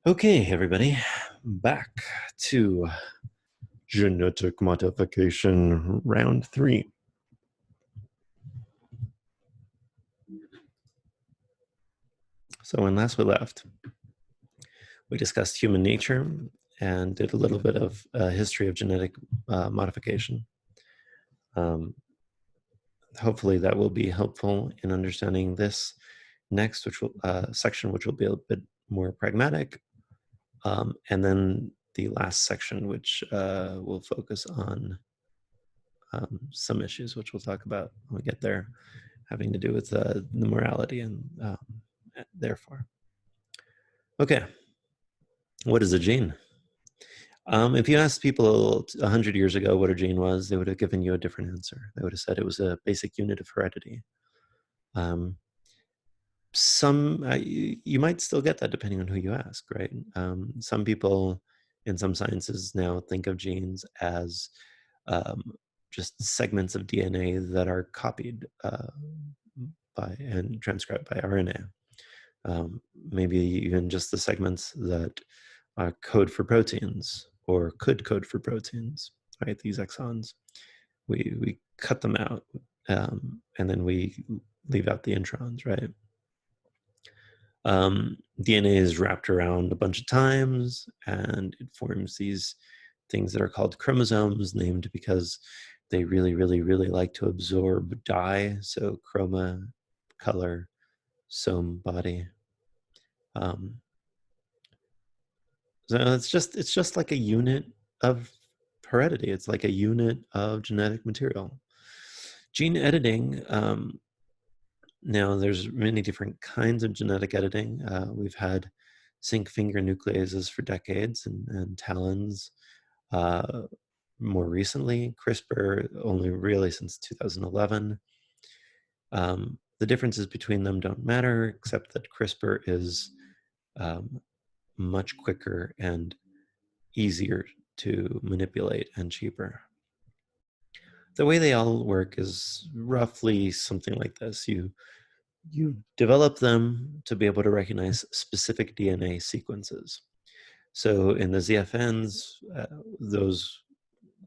Okay, everybody, back to genetic modification round 3. So when last we left, we discussed human nature and did a little bit of history of genetic modification. Hopefully that will be helpful in understanding this next section, which will be a bit more pragmatic. And then the last section, which will focus on some issues, which we'll talk about when we get there, having to do with the morality and therefore. Okay, what is a gene? If you asked people 100 years ago what a gene was, they would have given you a different answer. They would have said it was a basic unit of heredity. You might still get that depending on who you ask, right? Some people in some sciences now think of genes as just segments of DNA that are copied by and transcribed by RNA. Maybe even just the segments that code for proteins or could code for proteins, right? These exons, we cut them out and then we leave out the introns, right? DNA is wrapped around a bunch of times and it forms these things that are called chromosomes, named because they really, really, really like to absorb dye. So chroma, color, some, body. So it's just like a unit of heredity. It's like a unit of genetic material. Gene editing. Now, there's many different kinds of genetic editing. We've had zinc finger nucleases for decades and TALENs more recently. CRISPR only really since 2011. The differences between them don't matter, except that CRISPR is much quicker and easier to manipulate and cheaper. The way they all work is roughly something like this. You develop them to be able to recognize specific DNA sequences. So in the ZFNs, those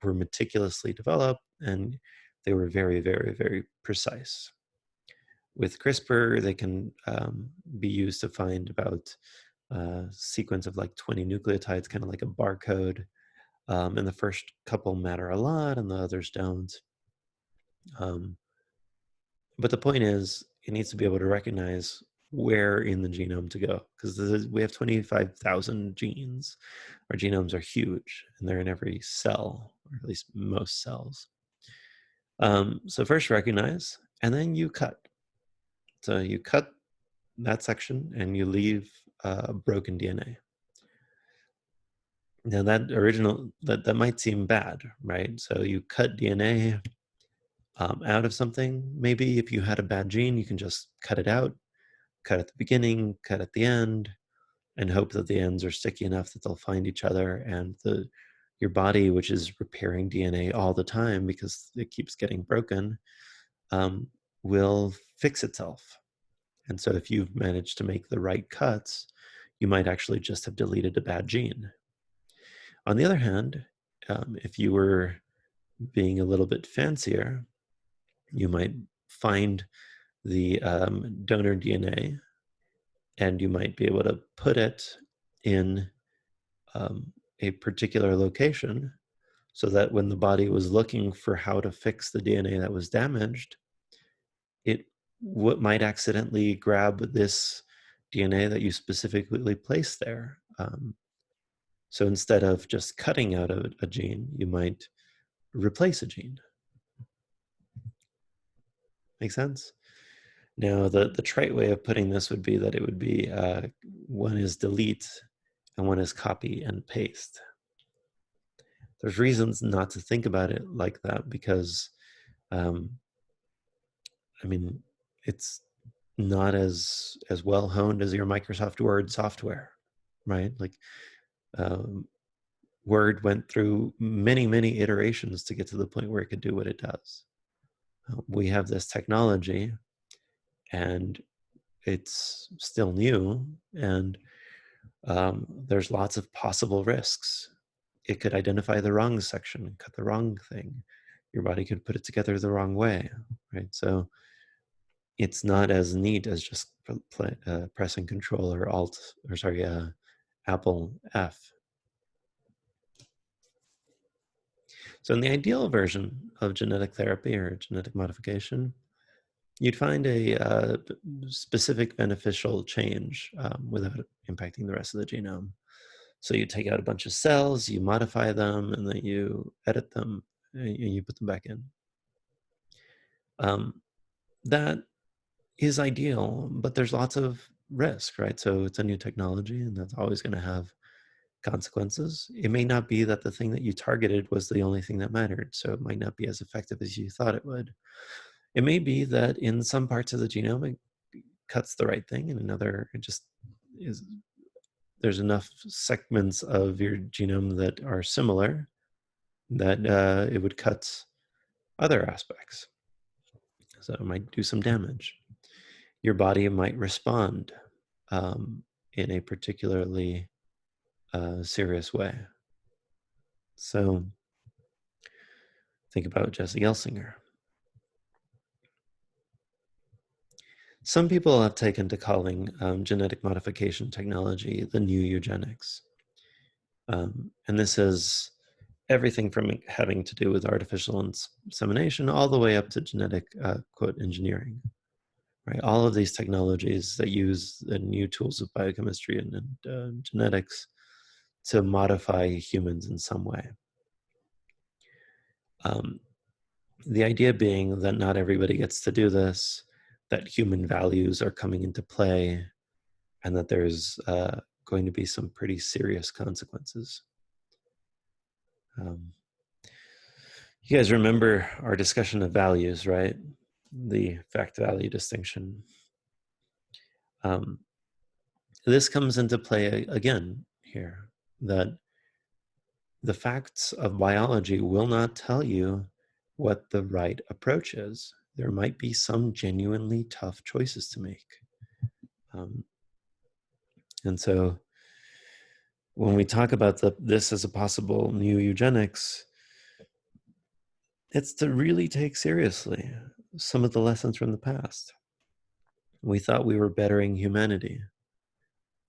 were meticulously developed and they were very, very, very precise. With CRISPR, they can be used to find about a sequence of like 20 nucleotides, kind of like a barcode. And the first couple matter a lot and the others don't. But the point is, it needs to be able to recognize where in the genome to go, because we have 25,000 genes. Our genomes are huge, and they're in every cell, or at least most cells. So first recognize, and then you cut. So you cut that section, and you leave broken DNA. Now that might seem bad, right? So you cut DNA out of something. Maybe if you had a bad gene, you can just cut it out, cut at the beginning, cut at the end, and hope that the ends are sticky enough that they'll find each other, and your body, which is repairing DNA all the time because it keeps getting broken, will fix itself. And so if you've managed to make the right cuts, you might actually just have deleted a bad gene. On the other hand, if you were being a little bit fancier, you might find the donor DNA, and you might be able to put it in a particular location so that when the body was looking for how to fix the DNA that was damaged, it might accidentally grab this DNA that you specifically placed there. So instead of just cutting out a gene, you might replace a gene. Make sense? Now, the trite way of putting this would be that it would be one is delete and one is copy and paste. There's reasons not to think about it like that because, I mean, it's not as well honed as your Microsoft Word software, right? Like Word went through many, many iterations to get to the point where it could do what it does. We have this technology and it's still new, and There's lots of possible risks. It could identify the wrong section and cut the wrong thing. Your body could put it together the wrong way, right? So it's not as neat as just pressing Control or Alt, or sorry, Apple F. So in the ideal version of genetic therapy or genetic modification, you'd find a specific beneficial change without impacting the rest of the genome. So you take out a bunch of cells, you modify them, and then you edit them, and you put them back in. That is ideal, but there's lots of risk, right? So it's a new technology, and that's always going to have consequences. It may not be that the thing that you targeted was the only thing that mattered, so it might not be as effective as you thought it would. It may be that in some parts of the genome, it cuts the right thing, and another, it just is, there's enough segments of your genome that are similar that it would cut other aspects. So it might do some damage. Your body might respond in a particularly serious way. So think about Jesse Gelsinger. Some people have taken to calling genetic modification technology the new eugenics. And this is everything from having to do with artificial insemination all the way up to genetic, quote, engineering. Right? All of these technologies that use the new tools of biochemistry and genetics to modify humans in some way. The idea being that not everybody gets to do this, that human values are coming into play, and that there's going to be some pretty serious consequences. You guys remember our discussion of values, right? The fact-value distinction. This comes into play again here, that the facts of biology will not tell you what the right approach is. There might be some genuinely tough choices to make. And so when we talk about this as a possible new eugenics, it's to really take seriously some of the lessons from the past. We thought we were bettering humanity,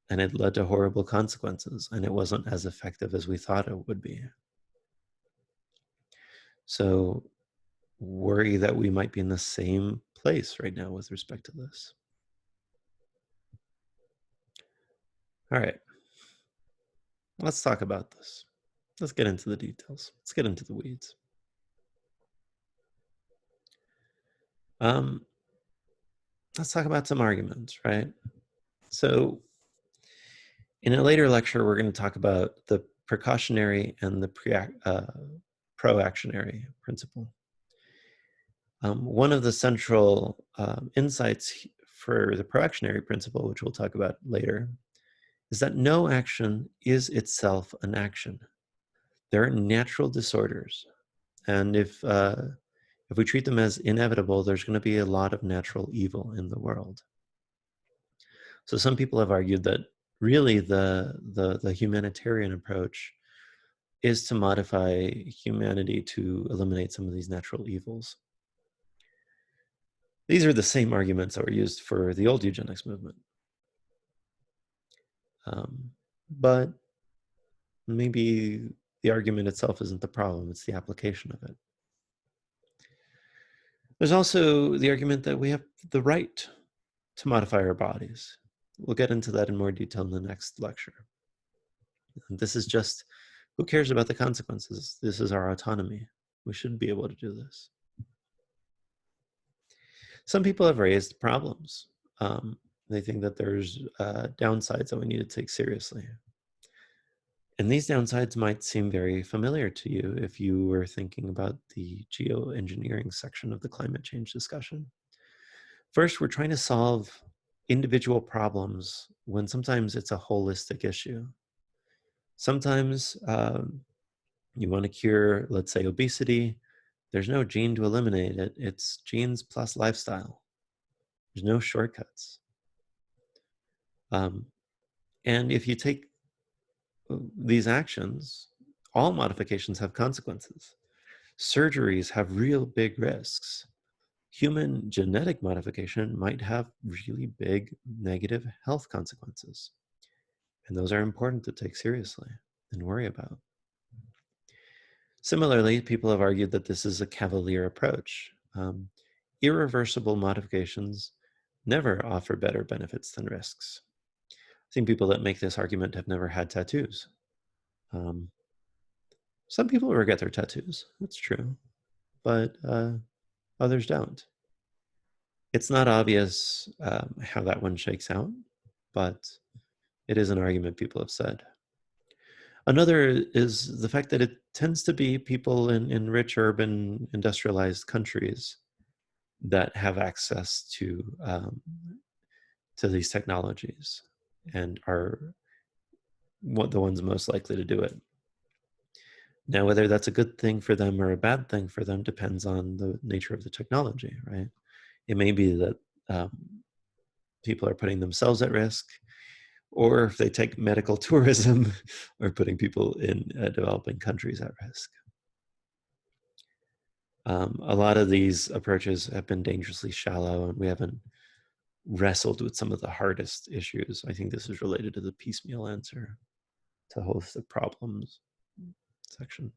and it led to horrible consequences, and it wasn't as effective as we thought it would be. So worry that we might be in the same place right now with respect to this. All right, let's talk about this. Let's get into the details. Let's get into the weeds. Let's talk about some arguments, right? So in a later lecture, we're going to talk about the precautionary and the proactionary principle. One of the central insights for the proactionary principle, which we'll talk about later, is that no action is itself an action. There are natural disorders, and if we treat them as inevitable, there's going to be a lot of natural evil in the world. So some people have argued that really the humanitarian approach is to modify humanity to eliminate some of these natural evils. These are the same arguments that were used for the old eugenics movement. But maybe the argument itself isn't the problem, it's the application of it. There's also the argument that we have the right to modify our bodies. We'll get into that in more detail in the next lecture. And this is just, who cares about the consequences? This is our autonomy. We should be able to do this. Some people have raised problems. They think that there's downsides that we need to take seriously. And these downsides might seem very familiar to you if you were thinking about the geoengineering section of the climate change discussion. First, we're trying to solve individual problems when sometimes it's a holistic issue. Sometimes you want to cure, let's say, obesity. There's no gene to eliminate it. It's genes plus lifestyle. There's no shortcuts. And if you take these actions, all modifications have consequences. Surgeries have real big risks. Human genetic modification might have really big negative health consequences. And those are important to take seriously and worry about. Similarly, people have argued that this is a cavalier approach. Irreversible modifications never offer better benefits than risks. I think people that make this argument have never had tattoos. Some people regret their tattoos, that's true, but others don't. It's not obvious how that one shakes out, but it is an argument people have said. Another is the fact that it tends to be people in rich, urban, industrialized countries that have access to these technologies and are the ones most likely to do it. Now, whether that's a good thing for them or a bad thing for them depends on the nature of the technology, right? It may be that people are putting themselves at risk, or if they take medical tourism, or putting people in developing countries at risk. A lot of these approaches have been dangerously shallow, and we haven't wrestled with some of the hardest issues. I think this is related to the piecemeal answer to a host of problems section.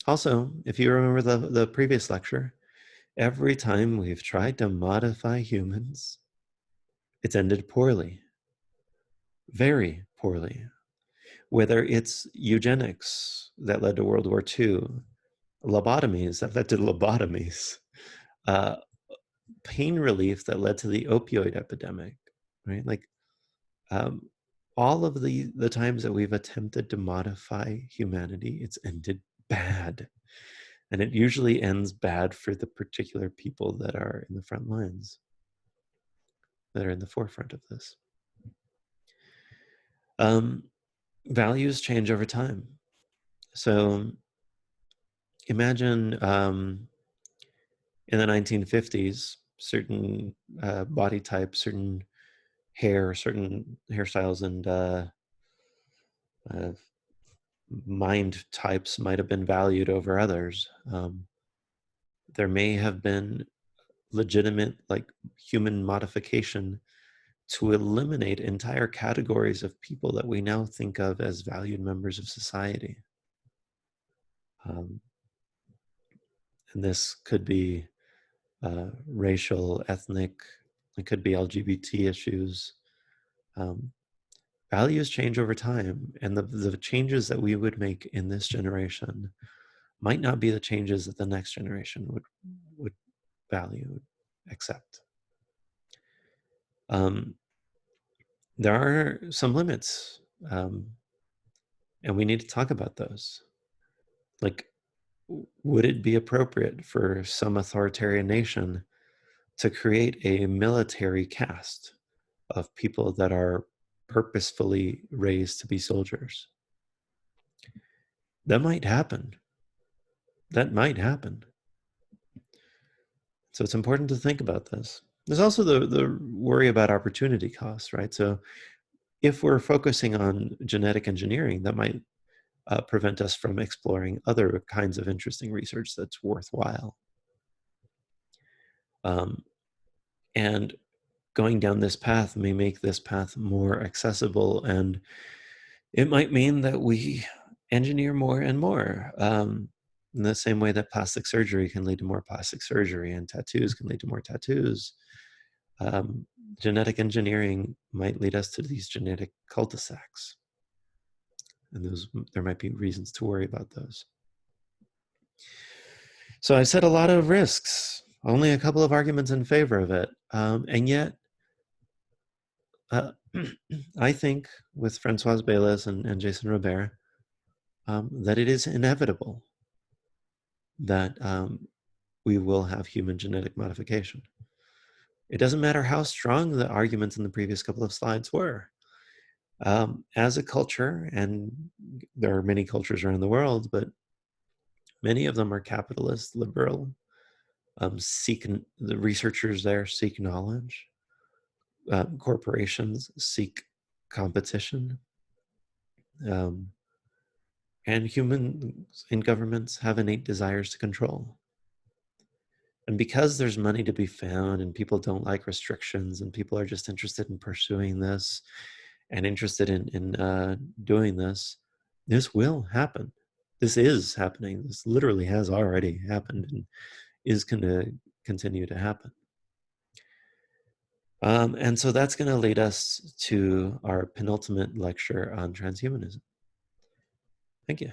Also, if you remember the previous lecture, every time we've tried to modify humans, it's ended poorly, very poorly. Whether it's eugenics that led to World War II, lobotomies that led to lobotomies, pain relief that led to the opioid epidemic, right? Like all of the times that we've attempted to modify humanity, it's ended bad. And it usually ends bad for the particular people that are in the front lines, that are in the forefront of this. Values change over time. So imagine in the 1950s, certain body types, certain hair, certain hairstyles, and mind types might have been valued over others. There may have been legitimate, like, human modification to eliminate entire categories of people that we now think of as valued members of society. And this could be racial, ethnic, it could be LGBT issues. Values change over time, and the changes that we would make in this generation might not be the changes that the next generation would value, accept. There are some limits, and we need to talk about those. Like, would it be appropriate for some authoritarian nation to create a military caste of people that are purposefully raised to be soldiers? That might happen. That might happen. So it's important to think about this. There's also the worry about opportunity costs, right? So if we're focusing on genetic engineering, that might prevent us from exploring other kinds of interesting research that's worthwhile. And going down this path may make this path more accessible, and it might mean that we engineer more and more. In the same way that plastic surgery can lead to more plastic surgery and tattoos can lead to more tattoos, genetic engineering might lead us to these genetic cul-de-sacs. And there might be reasons to worry about those. So I said a lot of risks, only a couple of arguments in favor of it. And yet, I think with Francoise Bayles and Jason Robert, that it is inevitable that we will have human genetic modification. It doesn't matter how strong the arguments in the previous couple of slides were. As a culture, and there are many cultures around the world, but many of them are capitalist, liberal, the researchers there seek knowledge. corporations seek competition, um, and humans in governments have innate desires to control. And because there's money to be found and people don't like restrictions and people are just interested in pursuing this and interested in doing this will happen. This is happening. This literally has already happened and is going to continue to happen. And so that's going to lead us to our penultimate lecture on transhumanism. Thank you.